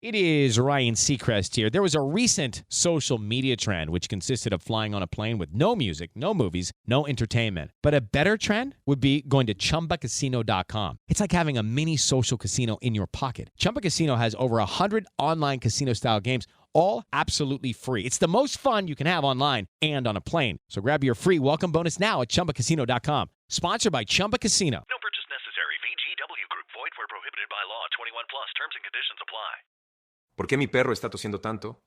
It is Ryan Seacrest here. There was a recent social media trend which consisted of flying on a plane with no music, no movies, no entertainment. But a better trend would be going to ChumbaCasino.com. It's like having a mini social casino in your pocket. Chumba Casino has over 100 online casino-style games, all absolutely free. It's the most fun you can have online and on a plane. So grab your free welcome bonus now at ChumbaCasino.com. Sponsored by Chumba Casino. No purchase necessary. VGW Group. Void where prohibited by law. 21 plus. Terms and conditions apply. ¿Por qué mi perro está tosiendo tanto?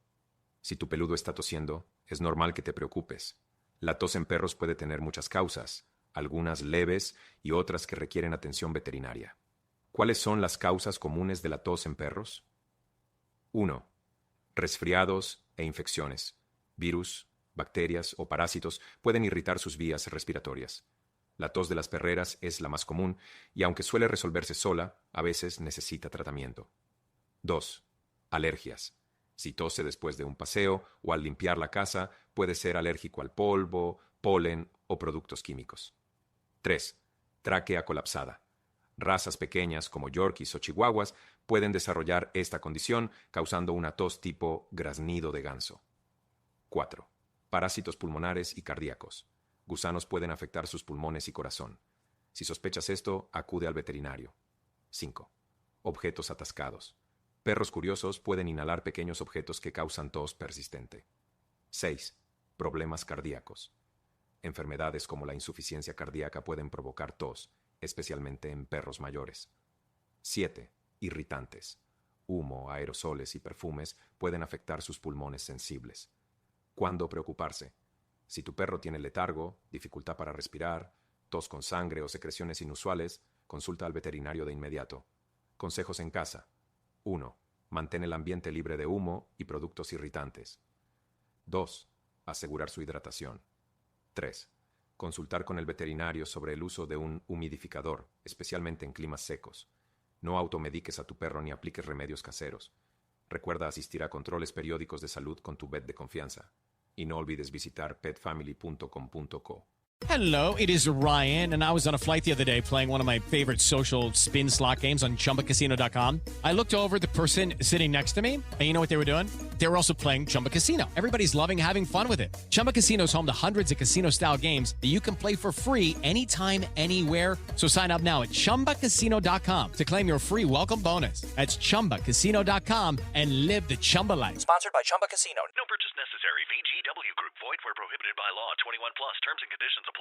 Si tu peludo está tosiendo, es normal que te preocupes. La tos en perros puede tener muchas causas, algunas leves y otras que requieren atención veterinaria. ¿Cuáles son las causas comunes de la tos en perros? 1. Resfriados e infecciones. Virus, bacterias o parásitos pueden irritar sus vías respiratorias. La tos de las perreras es la más común y aunque suele resolverse sola, a veces necesita tratamiento. 2. Alergias. Si tose después de un paseo o al limpiar la casa, puede ser alérgico al polvo, polen o productos químicos. 3. Tráquea colapsada. Razas pequeñas como yorkies o chihuahuas pueden desarrollar esta condición causando una tos tipo graznido de ganso. 4. Parásitos pulmonares y cardíacos. Gusanos pueden afectar sus pulmones y corazón. Si sospechas esto, acude al veterinario. 5. Objetos atascados. Perros curiosos pueden inhalar pequeños objetos que causan tos persistente. 6. Problemas cardíacos. Enfermedades como la insuficiencia cardíaca pueden provocar tos, especialmente en perros mayores. 7. Irritantes. Humo, aerosoles y perfumes pueden afectar sus pulmones sensibles. ¿Cuándo preocuparse? Si tu perro tiene letargo, dificultad para respirar, tos con sangre o secreciones inusuales, consulta al veterinario de inmediato. Consejos en casa. 1. Mantén el ambiente libre de humo y productos irritantes. 2. Asegurar su hidratación. 3. Consultar con el veterinario sobre el uso de un humidificador, especialmente en climas secos. No automediques a tu perro ni apliques remedios caseros. Recuerda asistir a controles periódicos de salud con tu vet de confianza. Y no olvides visitar petfamily.com.co. Hello, it is Ryan, and I was on a flight the other day playing one of my favorite social spin slot games on ChumbaCasino.com. I looked over at the person sitting next to me, and you know what they were doing? They were also playing Chumba Casino. Everybody's loving having fun with it. Chumba Casino is home to hundreds of casino-style games that you can play for free anytime, anywhere. So sign up now at ChumbaCasino.com to claim your free welcome bonus. That's ChumbaCasino.com and live the Chumba life. Sponsored by Chumba Casino. No purchase necessary. VGW Group. Void where prohibited by law. 21 plus. Terms and conditions apply.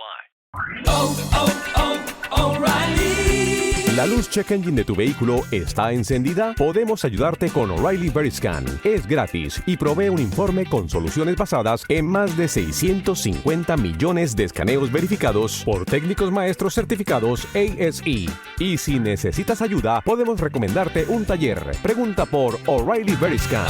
O'Reilly. ¿La luz check engine de tu vehículo está encendida? Podemos ayudarte con O'Reilly Veriscan. Es gratis y provee un informe con soluciones basadas en más de 650 millones de escaneos verificados por técnicos maestros certificados ASE. Y si necesitas ayuda, podemos recomendarte un taller. Pregunta por O'Reilly Veriscan.